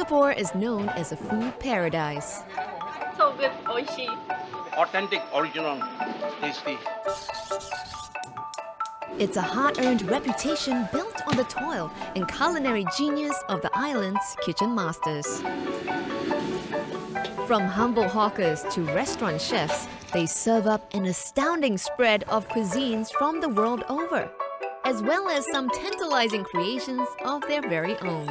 Singapore is known as a food paradise. So good, oishi. Authentic, original, tasty. It's a hard-earned reputation built on the toil and culinary genius of the island's kitchen masters. From humble hawkers to restaurant chefs, they serve up an astounding spread of cuisines from the world over, as well as some tantalizing creations of their very own.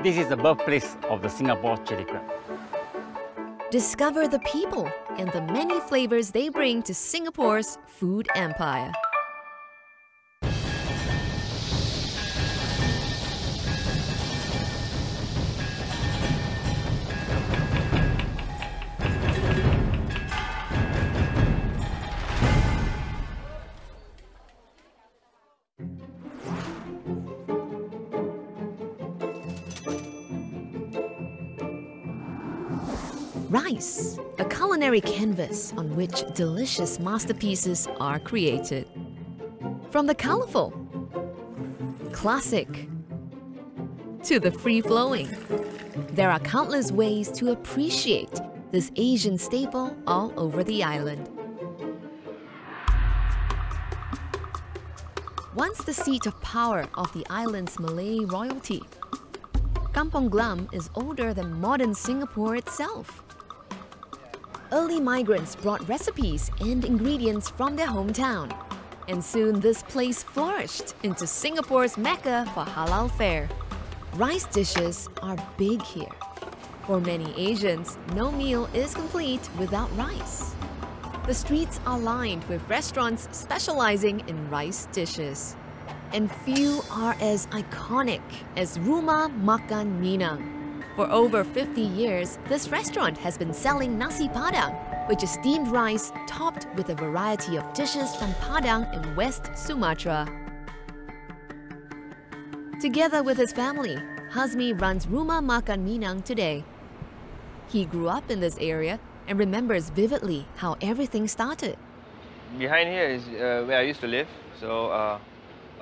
This is the birthplace of the Singapore chili crab. Discover the people and the many flavors they bring to Singapore's food empire. Rice, a culinary canvas on which delicious masterpieces are created. From the colorful, classic, to the free-flowing, there are countless ways to appreciate this Asian staple all over the island. Once the seat of power of the island's Malay royalty, Kampong Glam is older than modern Singapore itself. Early migrants brought recipes and ingredients from their hometown, and soon this place flourished into Singapore's mecca for halal fare. Rice dishes are big here. For many Asians, no meal is complete without rice. The streets are lined with restaurants specializing in rice dishes, and few are as iconic as Rumah, Makan, Minang. For over 50 years, this restaurant has been selling Nasi Padang, which is steamed rice topped with a variety of dishes from Padang in West Sumatra. Together with his family, Hazmi runs Rumah Makan Minang today. He grew up in this area and remembers vividly how everything started. Behind here is where I used to live. So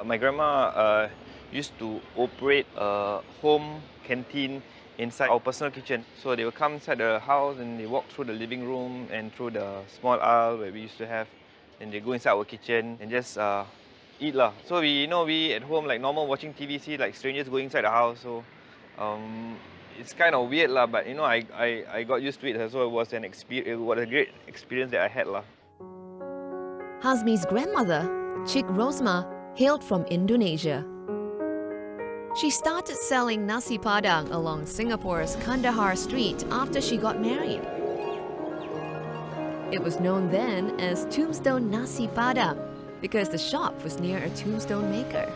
my grandma used to operate a home canteen inside our personal kitchen. So they would come inside the house and they walk through the living room and through the small aisle where we used to have. And they go inside our kitchen and just eat lah. So we at home like normal watching TV, see like strangers going inside the house. So it's kind of weird lah, but I got used to it. So it was a great experience that I had lah. Hazmi's grandmother, Cik Rosma, hailed from Indonesia. She started selling Nasi Padang along Singapore's Kandahar Street after she got married. It was known then as Tombstone Nasi Padang because the shop was near a tombstone maker.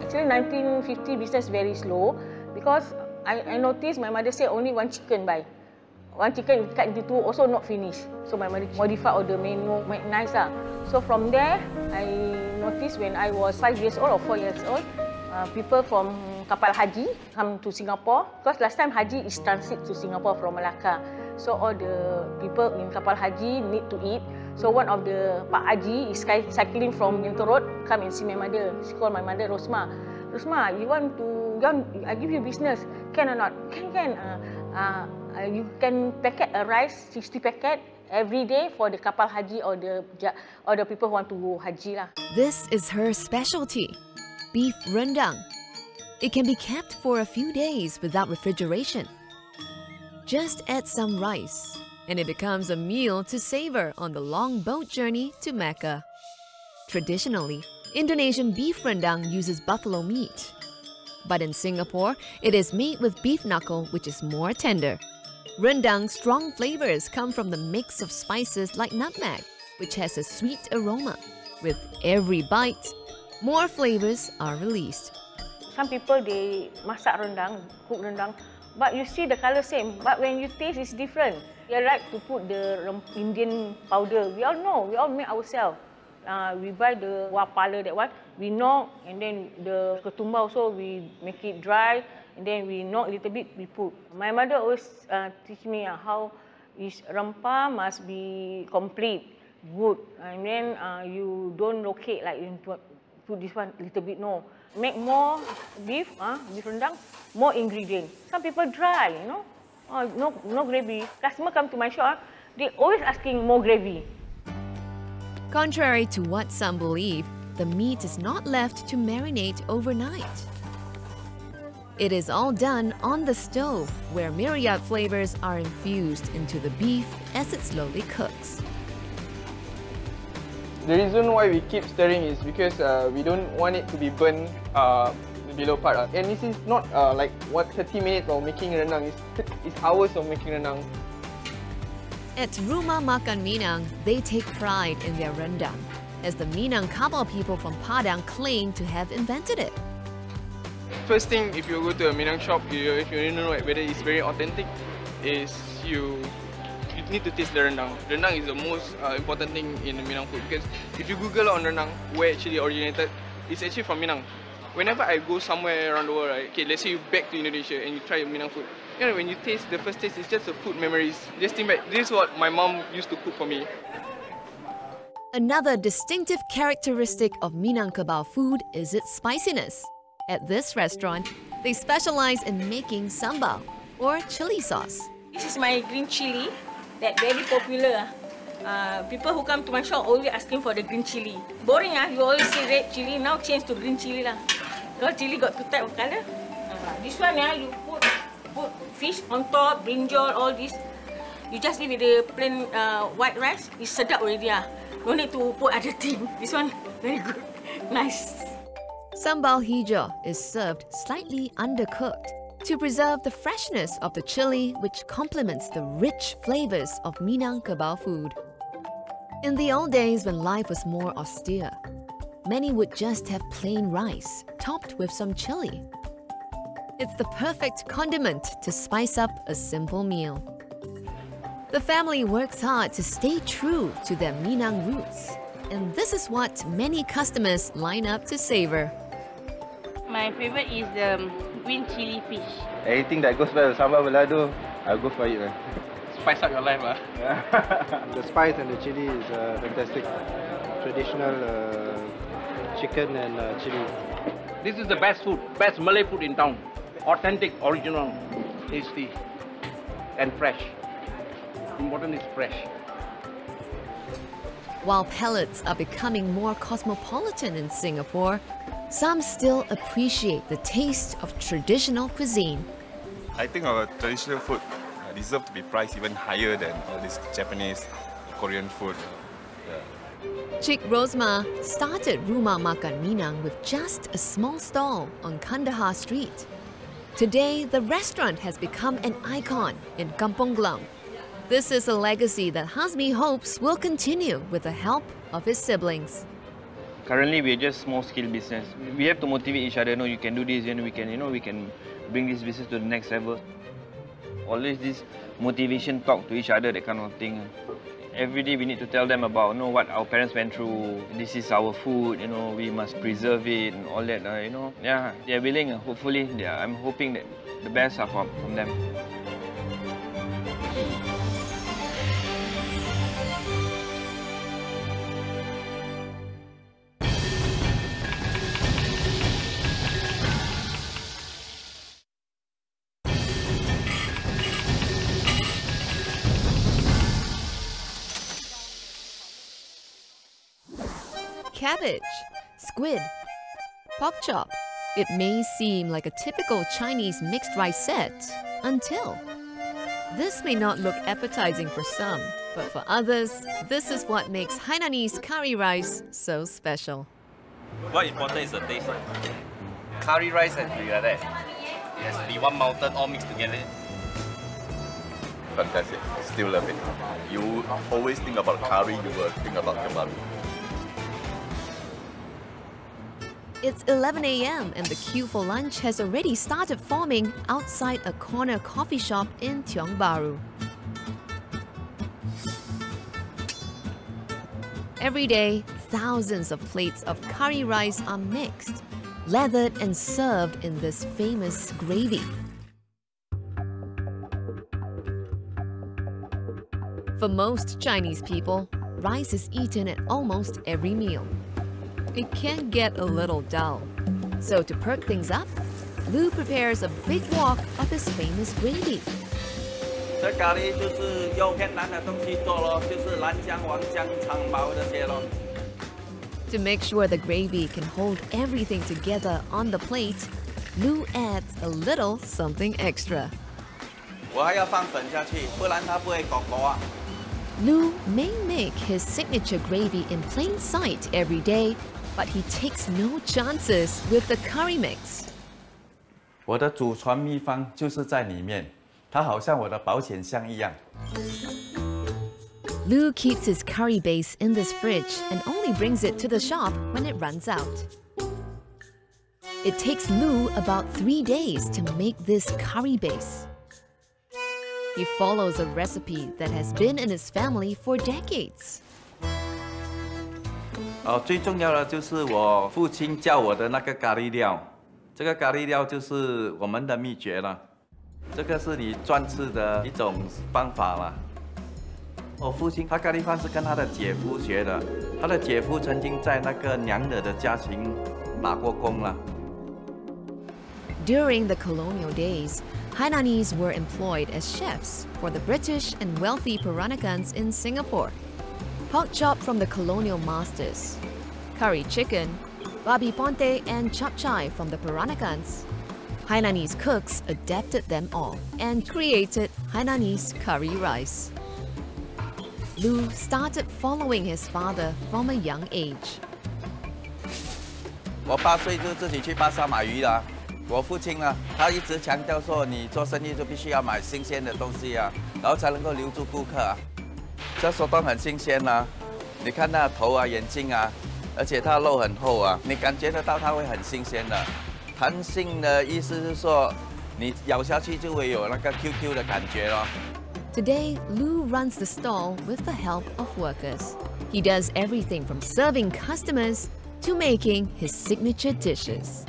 Actually, 1950 business very slow because I noticed my mother said only one chicken buy. One chicken cut into two, also not finished. So my mother modified all the menu, make nice lah. So from there, I noticed when I was 5 years old or 4 years old, people from kapal haji come to Singapore because last time haji is transit to Singapore from Malacca. So all the people in kapal haji need to eat. So one of the Pak Haji is cycling from Minto Road, come and see my mother. She called my mother Rosma. Rosma, I give you business, can or not? Can. You can packet a rice, 60 packet every day for the kapal haji or the people who want to go haji lah. This is her specialty, beef rendang. It can be kept for a few days without refrigeration. Just add some rice, and it becomes a meal to savor on the long boat journey to Mecca. Traditionally, Indonesian beef rendang uses buffalo meat. But in Singapore, it is made with beef knuckle, which is more tender. Rendang's strong flavors come from the mix of spices like nutmeg, which has a sweet aroma. With every bite, more flavors are released. Some people, they masak rendang, cook rendang, but you see the color same, but when you taste, it's different. They like to put the Indian powder. We all know, we all make ourselves. We buy the wapala, that one, we knock, and then the ketumbar also, we make it dry, and then we knock a little bit, we put. My mother always teach me how is rempah must be complete, good, and then you don't locate like you put this one a little bit, no. make more beef, beef rendang, more ingredients. Some people dry, you know. Oh, no gravy. Customer come to my shop, they always asking more gravy. Contrary to what some believe, the meat is not left to marinate overnight. It is all done on the stove, where myriad flavors are infused into the beef as it slowly cooks. The reason why we keep stirring is because we don't want it to be burnt the below part. And this is not like 30 minutes of making rendang, it's hours of making rendang. At Rumah Makan Minang, they take pride in their rendang, as the Minangkabau people from Padang claim to have invented it. First thing, if you go to a Minang shop, if you don't know whether it's very authentic, is you need to taste the rendang. Rendang is the most important thing in the Minang food, because if you Google on rendang, where it actually originated, it's actually from Minang. Whenever I go somewhere around the world, right, okay, let's say you back to Indonesia and you try Minang food, you know, when you taste, the first taste is just the food memories. Just think back, this is what my mom used to cook for me. Another distinctive characteristic of Minangkabau food is its spiciness. At this restaurant, they specialize in making sambal, or chili sauce. This is my green chili, that very popular. People who come to my shop always asking for the green chili. Boring, you always say red chili, now change to green chili lah. Because chili got two types of color. This one, you put fish on top, brinjal, all this. You just leave with the plain white rice, it's sedap already. No need to put other thing. This one, very good, nice. Sambal hijau is served slightly undercooked to preserve the freshness of the chili, which complements the rich flavors of Minangkabau food. In the old days when life was more austere, many would just have plain rice topped with some chili. It's the perfect condiment to spice up a simple meal. The family works hard to stay true to their Minang roots, and this is what many customers line up to savor. My favorite is the green chili fish. Anything that goes well with sambal balado, I'll go for it. Spice up your life, The spice and the chili is fantastic. Traditional chicken and chili. This is the best food, best Malay food in town. Authentic, original, tasty, and fresh. Important is fresh. While palates are becoming more cosmopolitan in Singapore, some still appreciate the taste of traditional cuisine. I think our traditional food deserves to be priced even higher than all this Japanese, Korean food. Chick Rosma started Rumah Makan Minang with just a small stall on Kandahar Street. Today, the restaurant has become an icon in Kampong Glam. This is a legacy that Hazmi hopes will continue with the help of his siblings. Currently, we're just small-scale business. We have to motivate each other. No, you can do this, and we can bring this business to the next level. Always this motivation talk to each other, that kind of thing. Every day we need to tell them about what our parents went through. This is our food, we must preserve it and all that. Yeah, they're willing. Hopefully, I'm hoping that the best are from them. Cabbage, squid, pork chop. It may seem like a typical Chinese mixed rice set until. This may not look appetizing for some, but for others, this is what makes Hainanese curry rice so special. What's important is the taste. Curry rice has to be like that. It has to be one mountain all mixed together. Fantastic. Still love it. You always think about curry, you will think about kebab. It's 11 a.m. and the queue for lunch has already started forming outside a corner coffee shop in Tiong Bahru. Every day, thousands of plates of curry rice are mixed, lathered and served in this famous gravy. For most Chinese people, rice is eaten at almost every meal. It can get a little dull. So to perk things up, Lu prepares a big wok of his famous gravy. 这咖喱就是用偏南的东西做咯，就是南姜、黄姜、长毛这些咯。 To make sure the gravy can hold everything together on the plate, Lu adds a little something extra. 我还要放粉下去，不然它不会搞搞啊。 Lu may make his signature gravy in plain sight every day, but he takes no chances with the curry mix. 我的祖传秘方就是在里面，它好像我的保险箱一样。 Lu keeps his curry base in this fridge and only brings it to the shop when it runs out. It takes Lu about 3 days to make this curry base. He follows a recipe that has been in his family for decades. 最重要的就是我父亲教我的那个咖喱料，这个咖喱料就是我们的秘诀了。这个是你专制的一种方法了。 我父亲他咖喱饭是跟他的姐夫学的，他的姐夫曾经在那个娘惹的家庭打过工了。During the colonial days, Hainanese were employed as chefs for the British and wealthy Peranakans in Singapore. Pork chop from the colonial masters, curry chicken, babi ponte and chap chai from the Peranakans. Hainanese cooks adapted them all and created Hainanese curry rice. Lu started following his father from a young age. 我8岁就自己去巴沙买鱼了。我父亲呢，他一直强调说，你做生意就必须要买新鲜的东西啊，然后才能够留住顾客啊。这手都很新鲜啊，你看那头啊、眼睛啊，而且它肉很厚啊，你感觉得到它会很新鲜的。弹性的意思是说，你咬下去就会有那个 QQ 的感觉咯。 Today, Lu runs the stall with the help of workers. He does everything from serving customers to making his signature dishes.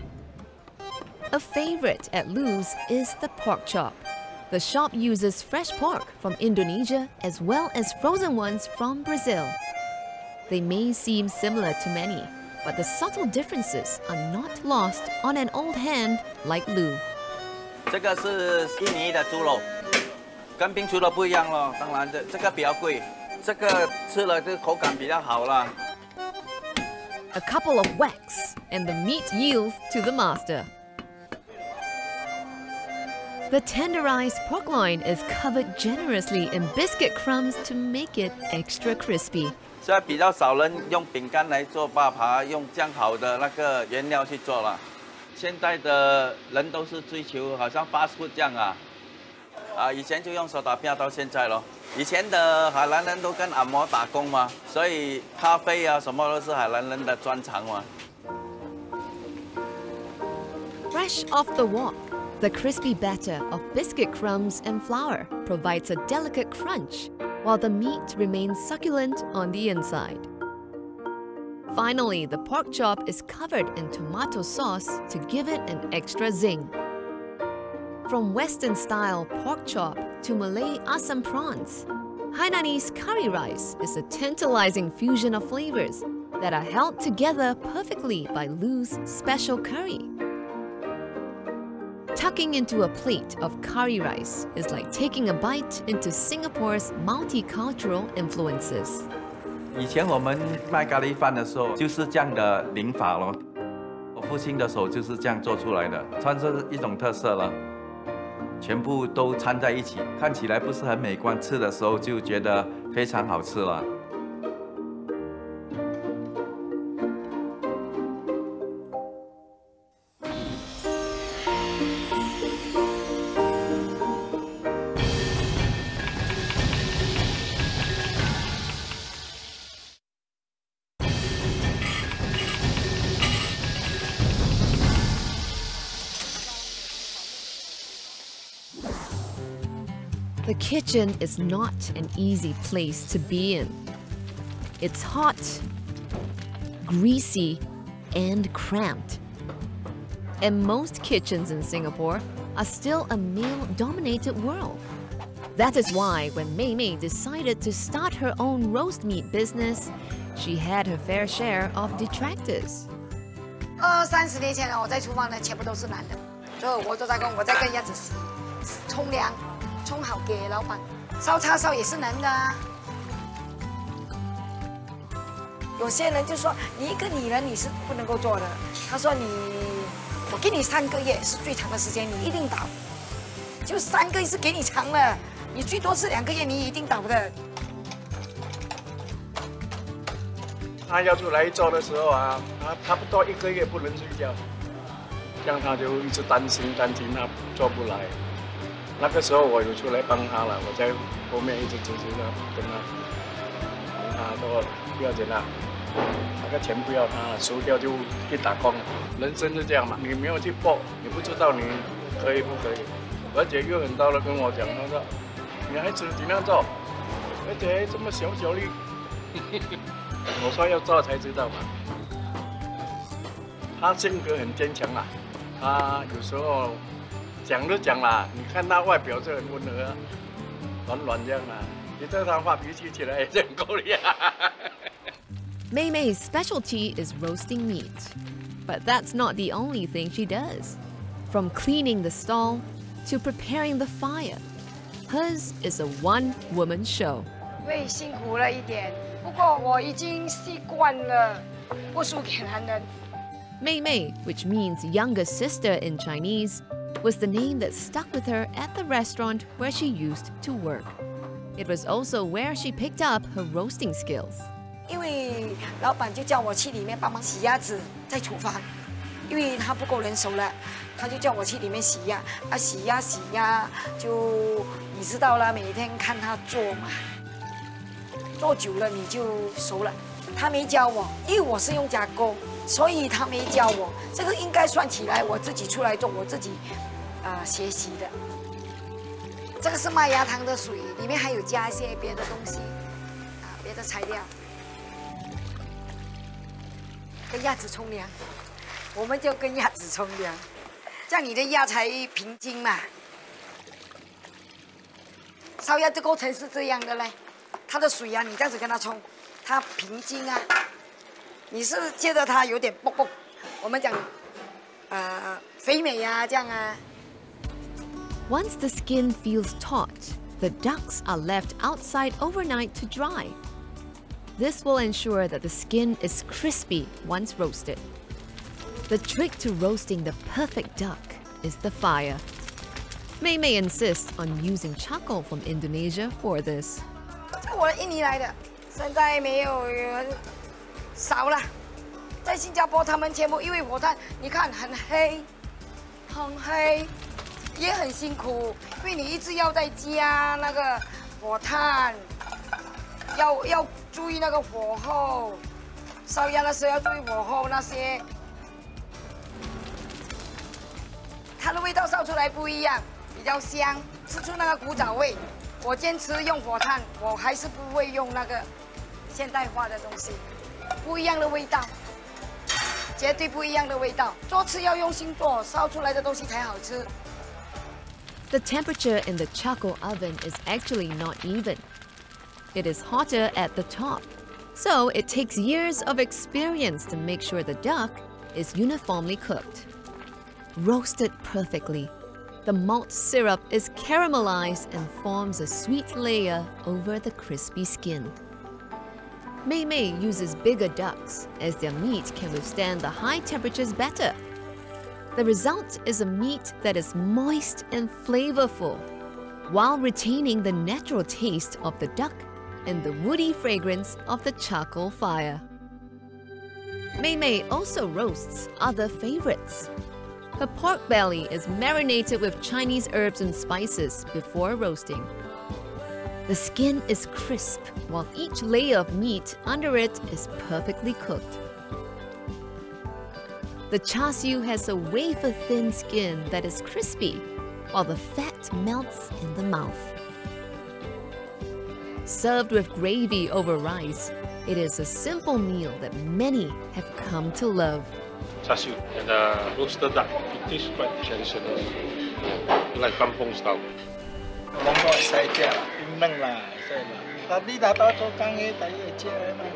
A favorite at Lu's is the pork chop. The shop uses fresh pork from Indonesia as well as frozen ones from Brazil. They may seem similar to many, but the subtle differences are not lost on an old hand like Lu. 这个是印尼的猪肉。 跟冰厨的不一样咯，当然这个比较贵，这个吃了这口感比较好啦。A couple of whacks and the meat yields to the master. The tenderized pork loin is covered generously in biscuit crumbs to make it extra crispy. 现在比较少人用饼干来做霸扒，用这样好的那个原料去做了。现在的人都是追求好像 fast food 这样啊。 以前就用手打片到现在咯。以前的海南人都跟按摩打工嘛，所以咖啡啊什么都是海南人的专长嘛。Fresh off the wok, the crispy batter of biscuit crumbs and flour provides a delicate crunch, while the meat remains succulent on the inside. Finally, the pork chop is covered in tomato sauce to give it an extra zing. From Western-style pork chop to Malay asam prawns, Hainanese curry rice is a tantalizing fusion of flavors that are held together perfectly by Lu's special curry. Tucking into a plate of curry rice is like taking a bite into Singapore's multicultural influences. 以前我们卖咖喱饭的时候就是这样的淋法咯，我父亲的手就是这样做出来的，算是一种特色了。 全部都掺在一起，看起来不是很美观，吃的时候就觉得非常好吃了。The kitchen is not an easy place to be in. It's hot, greasy, and cramped. And most kitchens in Singapore are still a male-dominated world. That is why when Mei Mei decided to start her own roast meat business, she had her fair share of detractors. 20-30年前我在厨房呢，全部都是男的，所以我都在跟鸭子冲凉，冲好给老板。烧叉烧也是男的啊。有些人就说你一个女人你是不能够做的，他说我给你3个月是最长的时间，你一定倒。就3个月是给你长了，你最多是2个月，你一定倒的。他要出来做的时候啊，他差不多1个月不能睡觉，这样他就一直担心他做不来。那个时候我有出来帮他了，我在后面一直支持他，跟他说不要紧啦，那个钱不要他了，输掉就去打工了。人生是这样嘛，你没有去搏，你不知道你可以不可以。而且有很多人跟我讲，他说女孩子尽量做，而且这么小力。我说要做才知道嘛。他性格很坚强啦，他有时候讲都讲啦，你看他外表是很温和，软这样啦，你对他发脾气起来也是很够力啊。Mei Mei's specialty is roasting meat, but that's not the only thing she does. From cleaning the stall to preparing the fire, hers is a one-woman show. 会辛苦了一点，不过我已经习惯了，不输给男人。Mei Mei, which means younger sister in Chinese, was the name that stuck with her at the restaurant where she used to work. It was also where she picked up her roasting skills. 因为老板就叫我去里面帮忙洗鸭子，在厨房，因为他不够人手了，他就叫我去里面洗鸭，洗鸭，就你知道了，每天看他做嘛，做久了你就熟了。他没教我，因为我是用加工，所以他没教我。这个应该算起来我自己出来做，我自己学习的。这个是麦芽糖的水，里面还有加一些别的东西，别的材料。跟鸭子冲凉，我们就跟鸭子冲凉，这样你的鸭才平均嘛。烧鸭的过程是这样的嘞，它的水啊，你这样子跟它冲，它平均啊。你是觉得它有点啵啵，我们讲肥美啊，这样啊。Once the skin feels taut, the ducks are left outside overnight to dry. This will ensure that the skin is crispy once roasted. The trick to roasting the perfect duck is the fire. Mei Mei insists on using charcoal from Indonesia for this. 这我印尼来的，现在没有少了。在新加坡，他们全部因为火炭，你看很黑，也很辛苦，因为你一直要在加那个火炭，要注意那个火候，烧鸭的时候要注意火候那些。它的味道烧出来不一样，比较香，吃出那个古早味。我坚持用火炭，我还是不会用那个现代化的东西，不一样的味道，绝对不一样的味道。做吃要用心做，烧出来的东西才好吃。The temperature in the charcoal oven is actually not even. It is hotter at the top, so it takes years of experience to make sure the duck is uniformly cooked. Roasted perfectly, the malt syrup is caramelized and forms a sweet layer over the crispy skin. Mei Mei uses bigger ducks as their meat can withstand the high temperatures better. The result is a meat that is moist and flavorful, while retaining the natural taste of the duck and the woody fragrance of the charcoal fire. Mei Mei also roasts other favorites. Her pork belly is marinated with Chinese herbs and spices before roasting. The skin is crisp, while each layer of meat under it is perfectly cooked. The char siu has a wafer-thin skin that is crispy, while the fat melts in the mouth. Served with gravy over rice, it is a simple meal that many have come to love. Char siu and roasted duck, it is quite traditional, like kampong style. Monggo saya chia, Minang lah, saya lah. Tadi dah tahu tukang ni tadi chia memang.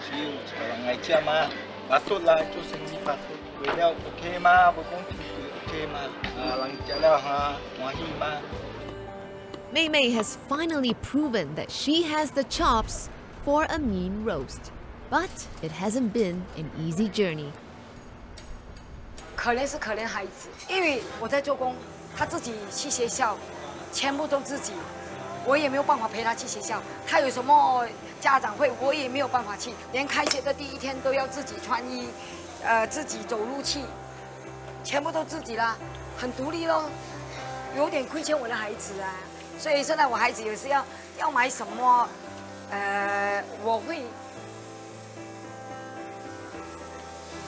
Siu sekarang saya chia mah, patut lah tu sendiri patut. 为了 OK 吗？不讲OK 吗？人食了哈欢喜吗？ Mei Mei has finally proven that she has the chops for a mean roast. But it hasn't been an easy journey. 可怜是可怜孩子，因为我在做工，他自己去学校，全部都自己，我也没有办法陪他去学校。他有什么家长会，我也没有办法去。连开学的第一天都要自己穿衣，自己走路去，全部都自己啦，很独立咯，有点亏欠我的孩子啊。所以现在我孩子有时要买什么，我会。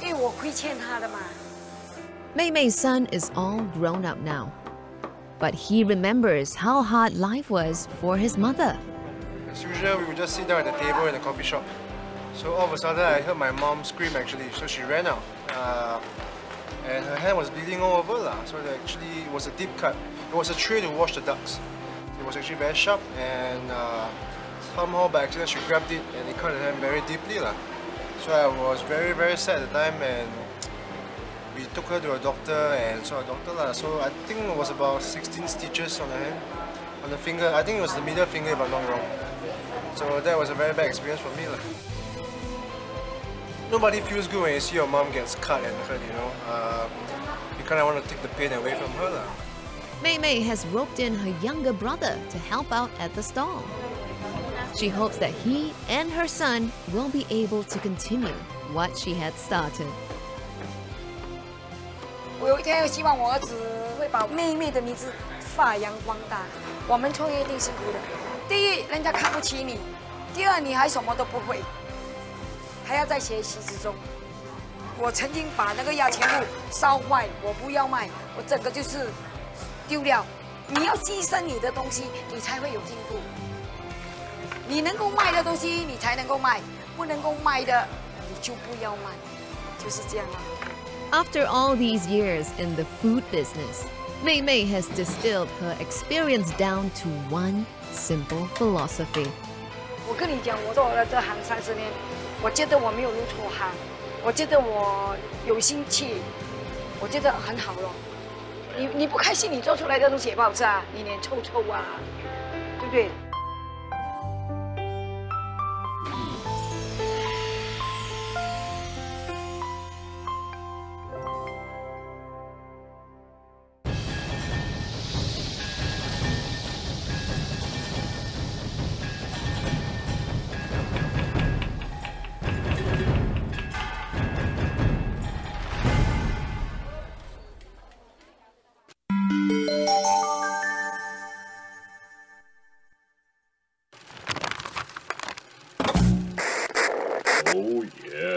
因为我亏欠他的嘛。Mei Mei's son is all grown up now, but he remembers how hard life was for his mother. As usual, we would just sit down at the table in the coffee shop. So all of a sudden, I heard my mom scream actually. So she ran out, and her hand was bleeding all over lah. So it was a deep cut. It was a tray to wash the ducks. It was actually very sharp, and somehow by accident she grabbed it and it cut her hand very deeply lah. So I was very, very sad at the time, and we took her to a doctor and saw a doctor lah. So I think it was about 16 stitches on the hand, on the finger. I think it was the middle finger if I'm not wrong. So that was a very bad experience for me lah. Nobody feels good when you see your mom gets cut and hurt, you know. You kind of want to take the pain away from her lah. Mei Mei has roped in her younger brother to help out at the stall. She hopes that he and her son will be able to continue what she had started. 我有一天希望我儿子会把妹妹的名字发扬光大。我们创业一定辛苦的。第一，人家看不起你；第二，你还什么都不会，还要在学习之中。我曾经把那个牙签布烧坏，我不要卖，我整个就是丢掉。你要牺牲你的东西，你才会有进步。 你能够卖的东西，你才能够卖；不能够卖的，你就不要卖，就是这样啊。After all these years in the food business, Mei Mei has distilled her experience down to one simple philosophy. 我跟你讲，我做了这行30年，我觉得我没有入错行，我觉得我有心气，我觉得很好咯。你不开心，你做出来的东西也不好吃啊，你脸臭臭啊，对不对？ Oh yeah.